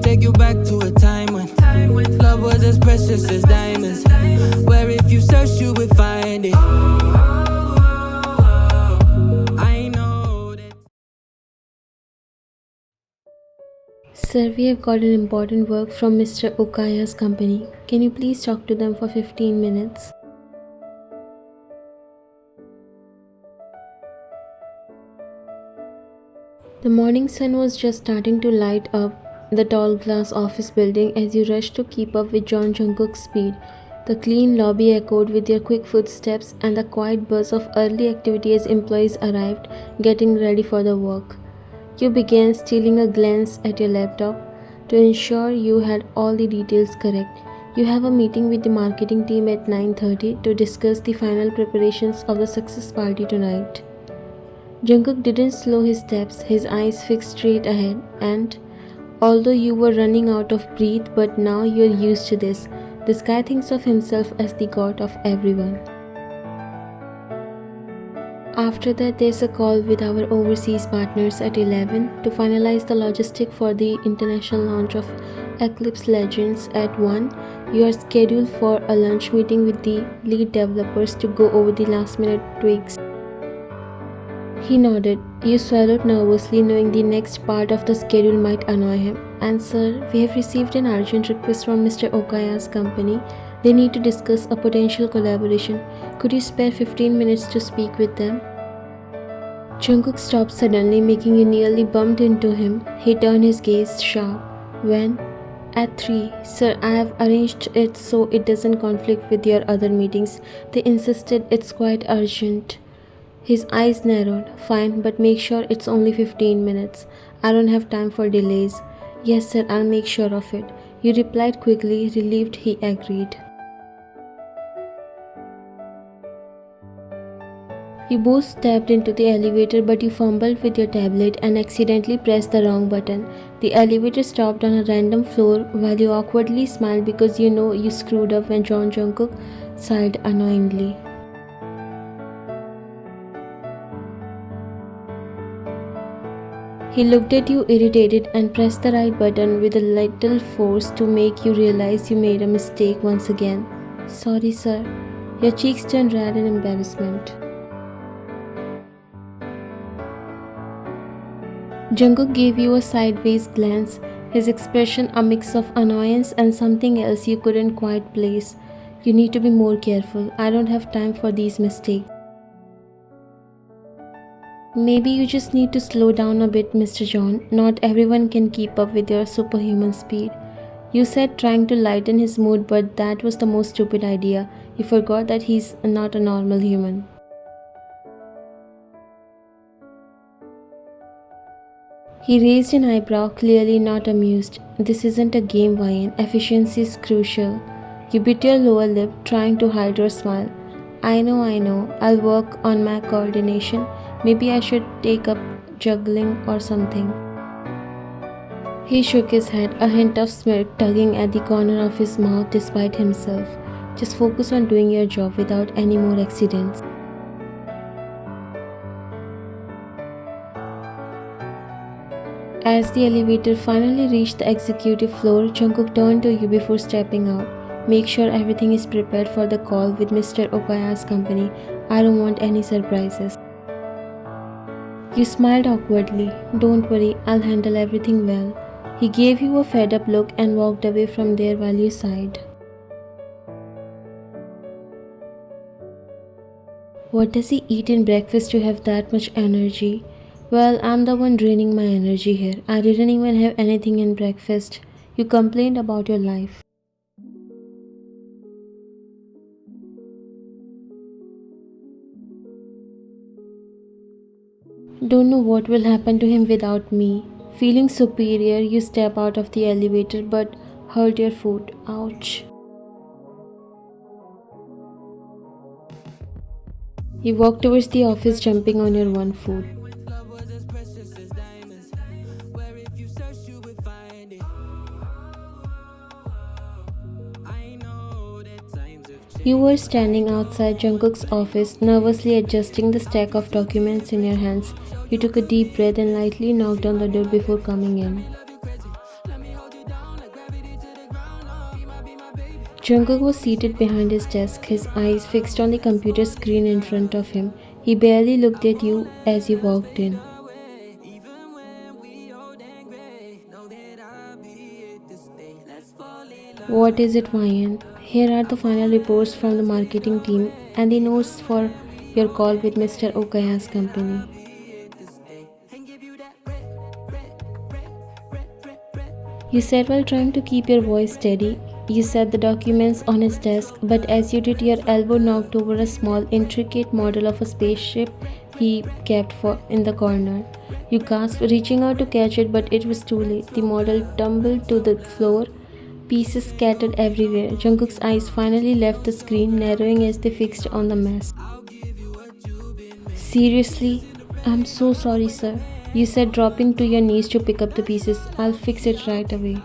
take you back to a time when love was as precious as diamonds, where if you search you would find it. I know that. Sir, we have got an important work from Mr. Okaya's company. Can you please talk to them for 15 minutes? The morning sun was just starting to light up the tall glass office building as you rushed to keep up with John Jungkook's speed. The clean lobby echoed with their quick footsteps and the quiet buzz of early activity as employees arrived, getting ready for the work. You began stealing a glance at your laptop to ensure you had all the details correct. You have a meeting with the marketing team at 9:30 to discuss the final preparations of the success party tonight. Jungkook didn't slow his steps, his eyes fixed straight ahead, and although you were running out of breath, but now you're used to this guy thinks of himself as the god of everyone. After that, there's a call with our overseas partners at 11 to finalize the logistic for the international launch of Eclipse Legends. At 1, you are scheduled for a lunch meeting with the lead developers to go over the last minute tweaks. He nodded. You swallowed nervously, knowing the next part of the schedule might annoy him. And sir, we have received an urgent request from Mr. Okaya's company. They need to discuss a potential collaboration. Could you spare 15 minutes to speak with them? Jungkook stopped suddenly, making you nearly bumped into him. He turned his gaze sharp. When? At 3. Sir, I have arranged it so it doesn't conflict with your other meetings. They insisted it's quite urgent. His eyes narrowed. Fine, but make sure it's only 15 minutes. I don't have time for delays. Yes, sir, I'll make sure of it. You replied quickly, relieved. He agreed. You both stepped into the elevator, but you fumbled with your tablet and accidentally pressed the wrong button. The elevator stopped on a random floor while you awkwardly smiled because you know you screwed up when John Jungkook sighed annoyingly. He looked at you irritated and pressed the right button with a little force to make you realize you made a mistake once again. Sorry, sir. Your cheeks turned red in embarrassment. Jungkook gave you a sideways glance, his expression a mix of annoyance and something else you couldn't quite place. You need to be more careful. I don't have time for these mistakes. Maybe you just need to slow down a bit, Mr. John. Not everyone can keep up with your superhuman speed. You said, trying to lighten his mood, but that was the most stupid idea. You forgot that he's not a normal human. He raised an eyebrow, clearly not amused. This isn't a game, Ryan. Efficiency is crucial. You bit your lower lip, trying to hide your smile. I know. I'll work on my coordination. Maybe I should take up juggling or something. He shook his head, a hint of smirk tugging at the corner of his mouth despite himself. Just focus on doing your job without any more accidents. As the elevator finally reached the executive floor, Jungkook turned to you before stepping out. Make sure everything is prepared for the call with Mr. Okaya's company. I don't want any surprises. You smiled awkwardly. Don't worry, I'll handle everything well. He gave you a fed-up look and walked away from there while you sighed. What does he eat in breakfast to have that much energy? Well, I'm the one draining my energy here. I didn't even have anything in breakfast. You complained about your life. Don't know what will happen to him without me. Feeling superior, you step out of the elevator but hurt your foot. Ouch. You walk towards the office jumping on your one foot. You were standing outside Jungkook's office, nervously adjusting the stack of documents in your hands. You took a deep breath and lightly knocked on the door before coming in. Jungkook was seated behind his desk, his eyes fixed on the computer screen in front of him. He barely looked at you as you walked in. What is it, Ryan? Here are the final reports from the marketing team and the notes for your call with Mr. Okaya's company. You said while trying to keep your voice steady, you set the documents on his desk, but as you did, your elbow knocked over a small, intricate model of a spaceship he kept in the corner. You gasped, reaching out to catch it, but it was too late. The model tumbled to the floor, pieces scattered everywhere. Jungkook's eyes finally left the screen, narrowing as they fixed on the mess. Seriously? I'm so sorry, sir. You said, dropping to your knees to pick up the pieces. I'll fix it right away.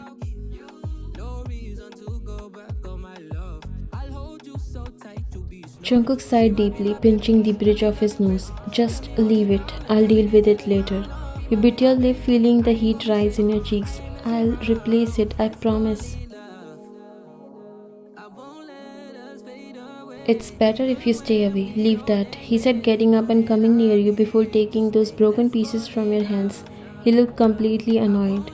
Jungkook sighed deeply, pinching the bridge of his nose. Just leave it. I'll deal with it later. You bit your lip, feeling the heat rise in your cheeks. I'll replace it, I promise. It's better if you stay away. Leave that, he said, getting up and coming near you before taking those broken pieces from your hands. He looked completely annoyed.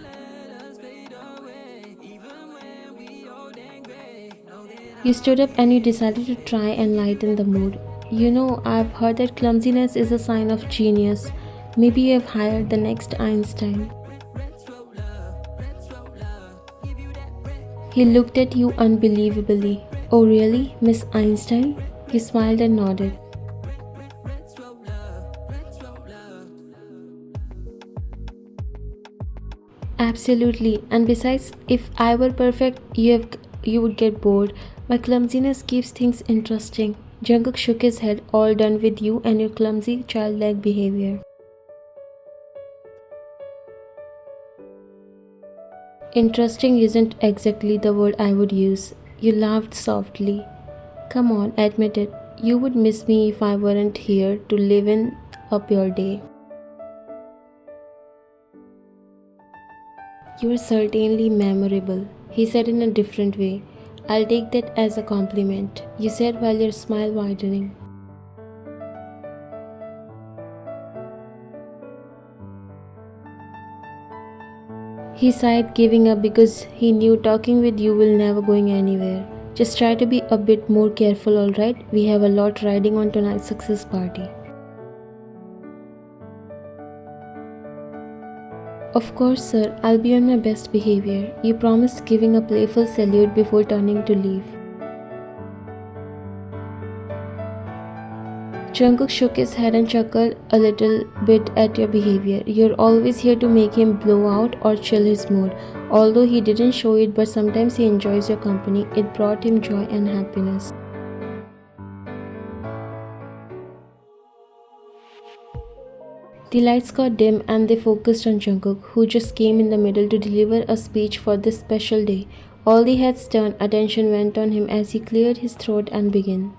You stood up and you decided to try and lighten the mood. You know, I've heard that clumsiness is a sign of genius. Maybe you have hired the next Einstein. He looked at you unbelievably. Oh really, Miss Einstein? You smiled and nodded. Absolutely, and besides, if I were perfect, you would get bored. My clumsiness keeps things interesting. Jungkook shook his head. All done with you and your clumsy, childlike behavior. Interesting isn't exactly the word I would use. You laughed softly. Come on, admit it. You would miss me if I weren't here to liven up your day. You are certainly memorable, he said in a different way. I'll take that as a compliment, you said while your smile widening. He sighed, giving up because he knew talking with you will never going anywhere. Just try to be a bit more careful, alright? We have a lot riding on tonight's success party. Of course, sir. I'll be on my best behavior. You promised, giving a playful salute before turning to leave. Jungkook shook his head and chuckled a little bit at your behavior. You're always here to make him blow out or chill his mood. Although he didn't show it, but sometimes he enjoys your company. It brought him joy and happiness. The lights got dim and they focused on Jungkook, who just came in the middle to deliver a speech for this special day. All the heads turned, attention went on him as he cleared his throat and began.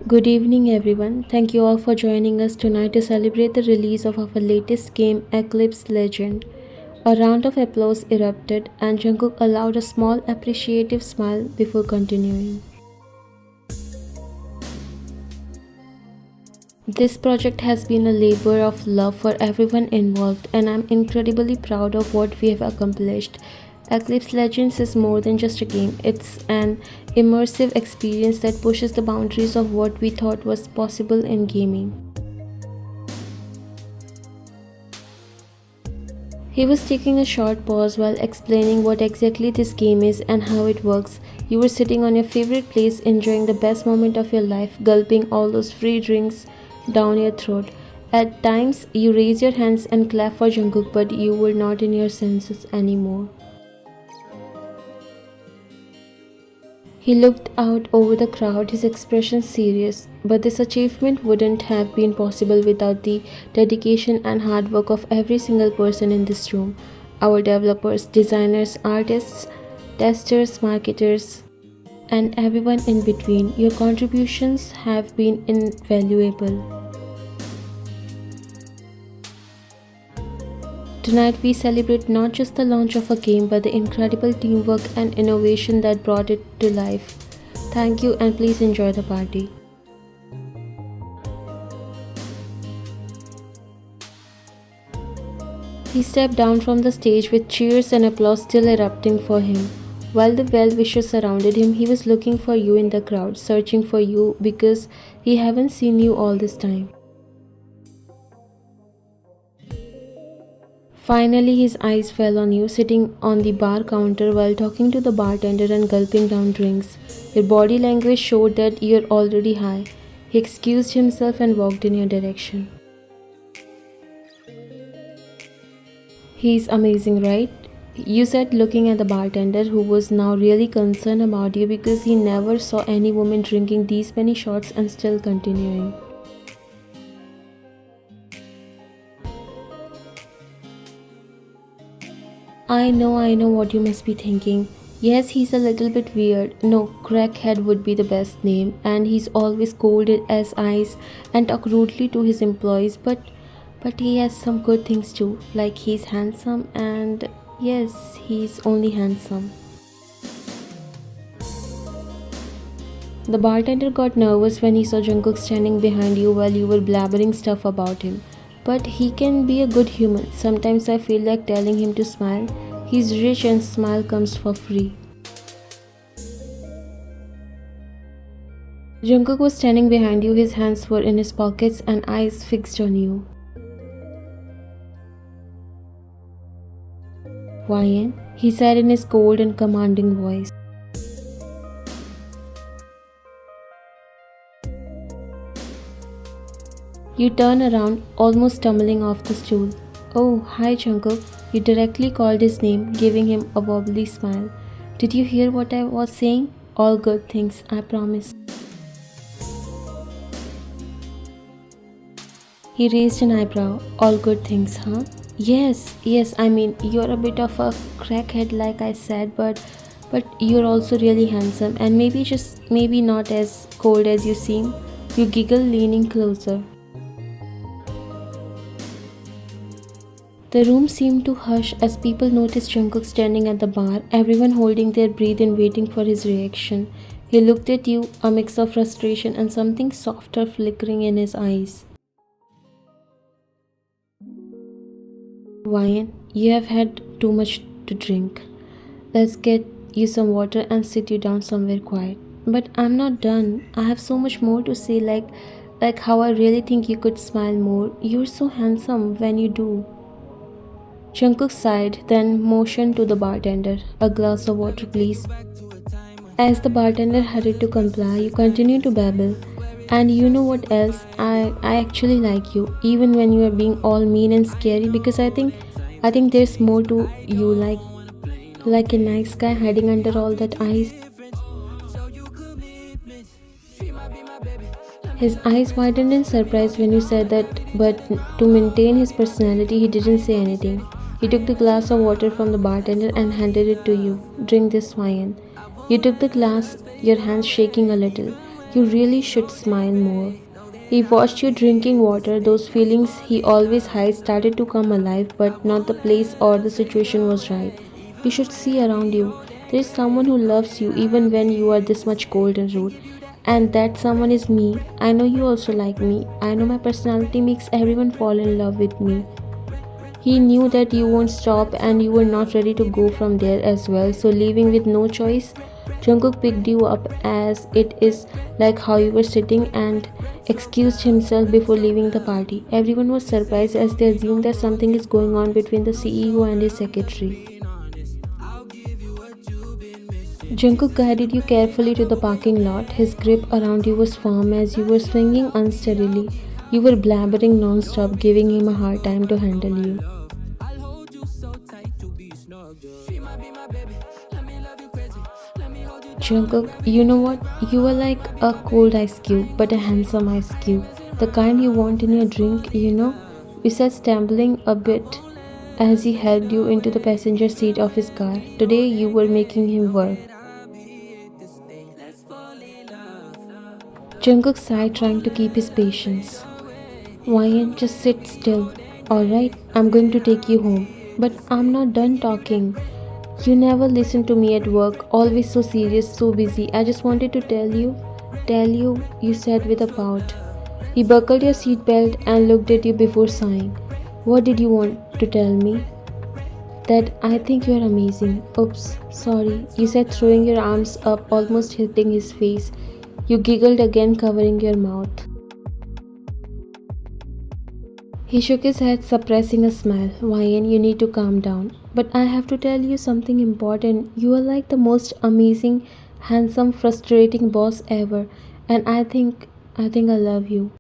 Good evening everyone, thank you all for joining us tonight to celebrate the release of our latest game, Eclipse Legend. A round of applause erupted and Jungkook allowed a small appreciative smile before continuing. This project has been a labor of love for everyone involved and I'm incredibly proud of what we have accomplished. Eclipse Legends is more than just a game, it's an immersive experience that pushes the boundaries of what we thought was possible in gaming. He was taking a short pause while explaining what exactly this game is and how it works. You were sitting on your favorite place, enjoying the best moment of your life, gulping all those free drinks down your throat. At times, you raise your hands and clap for Jungkook, but you were not in your senses anymore. He looked out over the crowd, his expression serious, but this achievement wouldn't have been possible without the dedication and hard work of every single person in this room. Our developers, designers, artists, testers, marketers, and everyone in between. Your contributions have been invaluable. Tonight we celebrate not just the launch of a game but the incredible teamwork and innovation that brought it to life. Thank you and please enjoy the party. He stepped down from the stage with cheers and applause still erupting for him. While the well-wishers surrounded him, he was looking for you in the crowd, searching for you because he haven't seen you all this time. Finally, his eyes fell on you sitting on the bar counter while talking to the bartender and gulping down drinks. Your body language showed that you're already high. He excused himself and walked in your direction. He's amazing, right? You said, looking at the bartender, who was now really concerned about you because he never saw any woman drinking these many shots and still continuing. I know what you must be thinking. Yes, he's a little bit weird. No, crackhead would be the best name, and he's always cold as ice and talk rudely to his employees, but he has some good things too, like he's handsome and yes, he's only handsome. The bartender got nervous when he saw Jungkook standing behind you while you were blabbering stuff about him. But he can be a good human. Sometimes I feel like telling him to smile. He's rich and smile comes for free. Jungkook was standing behind you, his hands were in his pockets and eyes fixed on you. Wyan, he said in his cold and commanding voice. You turn around, almost stumbling off the stool. Oh, hi Jungkook. You directly called his name, giving him a wobbly smile. Did you hear what I was saying? All good things, I promise. He raised an eyebrow. All good things, huh? Yes, I mean, you're a bit of a crackhead like I said, but you're also really handsome and maybe not as cold as you seem. You giggle, leaning closer. The room seemed to hush as people noticed Jungkook standing at the bar, everyone holding their breath and waiting for his reaction. He looked at you, a mix of frustration and something softer flickering in his eyes. Wyan, you have had too much to drink. Let's get you some water and sit you down somewhere quiet. But I'm not done. I have so much more to say, like how I really think you could smile more. You're so handsome when you do. Jungkook sighed, then motioned to the bartender. A glass of water, please. As the bartender hurried to comply, you continued to babble. And you know what else? I actually like you, even when you are being all mean and scary, because I think there's more to you, like a nice guy hiding under all that ice. His eyes widened in surprise when you said that, but to maintain his personality, he didn't say anything. He took the glass of water from the bartender and handed it to you. Drink this wine. You took the glass, your hands shaking a little. You really should smile more. He watched you drinking water. Those feelings he always hides started to come alive, but not the place or the situation was right. You should see around you. There is someone who loves you even when you are this much cold and rude. And that someone is me. I know you also like me. I know my personality makes everyone fall in love with me. He knew that you won't stop and you were not ready to go from there as well, so leaving with no choice, Jungkook picked you up as it is like how you were sitting and excused himself before leaving the party. Everyone was surprised as they assumed that something is going on between the CEO and his secretary. Jungkook guided you carefully to the parking lot. His grip around you was firm as you were swinging unsteadily. You were blabbering non-stop, giving him a hard time to handle you. Jungkook, you know what? You were like a cold ice cube, but a handsome ice cube. The kind you want in your drink, you know? You said, stumbling a bit as he helped you into the passenger seat of his car. Today you were making him work. Jungkook sighed, trying to keep his patience. Wyan, just sit still. Alright, I'm going to take you home. But I'm not done talking. You never listen to me at work, always so serious, so busy. I just wanted to tell you, you said with a pout. He buckled your seatbelt and looked at you before sighing. What did you want to tell me? That I think you're amazing. Oops, sorry, you said, throwing your arms up, almost hitting his face. You giggled again, covering your mouth. He shook his head, suppressing a smile. Ryan, you need to calm down. But I have to tell you something important. You are like the most amazing, handsome, frustrating boss ever. And I think I love you.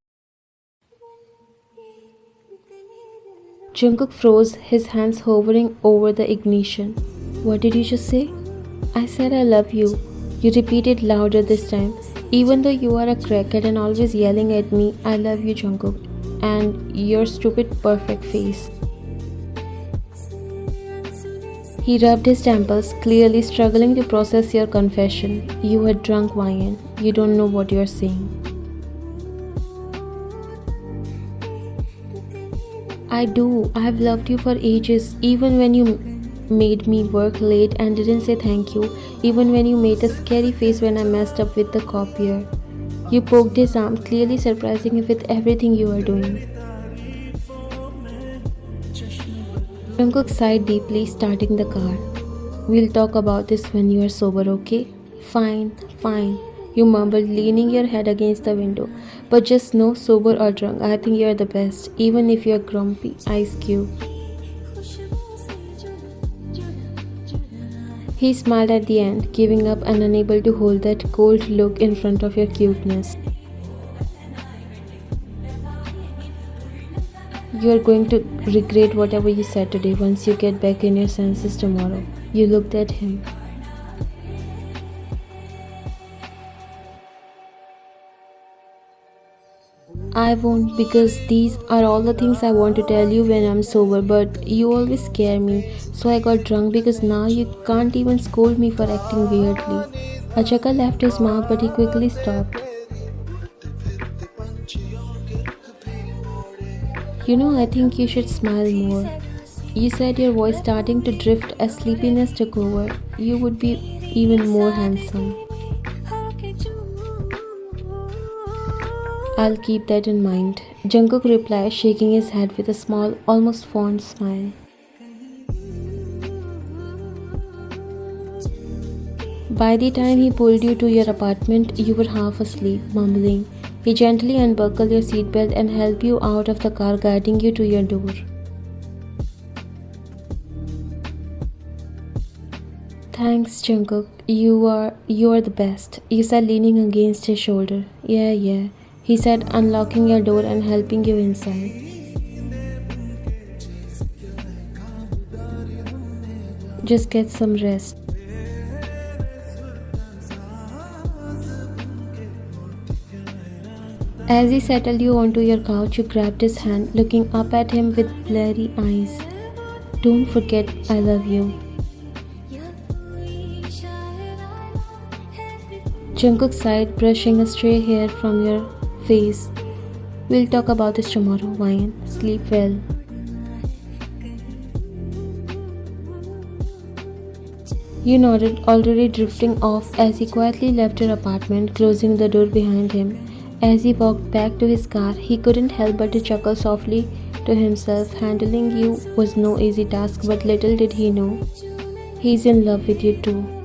Jungkook froze, his hands hovering over the ignition. What did you just say? I said I love you. You repeated louder this time. Even though you are a crackhead and always yelling at me, I love you, Jungkook. And your stupid perfect face. He rubbed his temples, clearly struggling to process your confession. You are drunk, Ryan. You don't know what you are saying. I do. I have loved you for ages, even when you made me work late and didn't say thank you, even when you made a scary face when I messed up with the copier. You poked his arm, clearly surprising him with everything you are doing. Jungkook sighed deeply, starting the car. We'll talk about this when you are sober, okay? Fine, fine, you mumbled, leaning your head against the window. But just know, sober or drunk, I think you're the best, even if you're grumpy. Ice Cube. He smiled at the end, giving up and unable to hold that cold look in front of your cuteness. You are going to regret whatever you said today once you get back in your senses tomorrow. You looked at him. I won't, because these are all the things I want to tell you when I'm sober, but you always scare me. So I got drunk because now you can't even scold me for acting weirdly. A chuckle left his mouth, but he quickly stopped. You know, I think you should smile more. You said, your voice starting to drift as sleepiness took over. You would be even more handsome. I'll keep that in mind. Jungkook replied, shaking his head with a small, almost fond smile. By the time he pulled you to your apartment, you were half asleep, mumbling. He gently unbuckled your seatbelt and helped you out of the car, guiding you to your door. Thanks, Jungkook. You are the best, you said, leaning against his shoulder. Yeah, he said, unlocking your door and helping you inside. Just get some rest. As he settled you onto your couch, you grabbed his hand, looking up at him with bleary eyes. Don't forget, I love you. Jungkook sighed, brushing a stray hair from your face. We'll talk about this tomorrow, Ryan. Sleep well. You nodded, already drifting off as he quietly left your apartment, closing the door behind him. As he walked back to his car, he couldn't help but to chuckle softly to himself. Handling you was no easy task, but little did he know, he's in love with you too.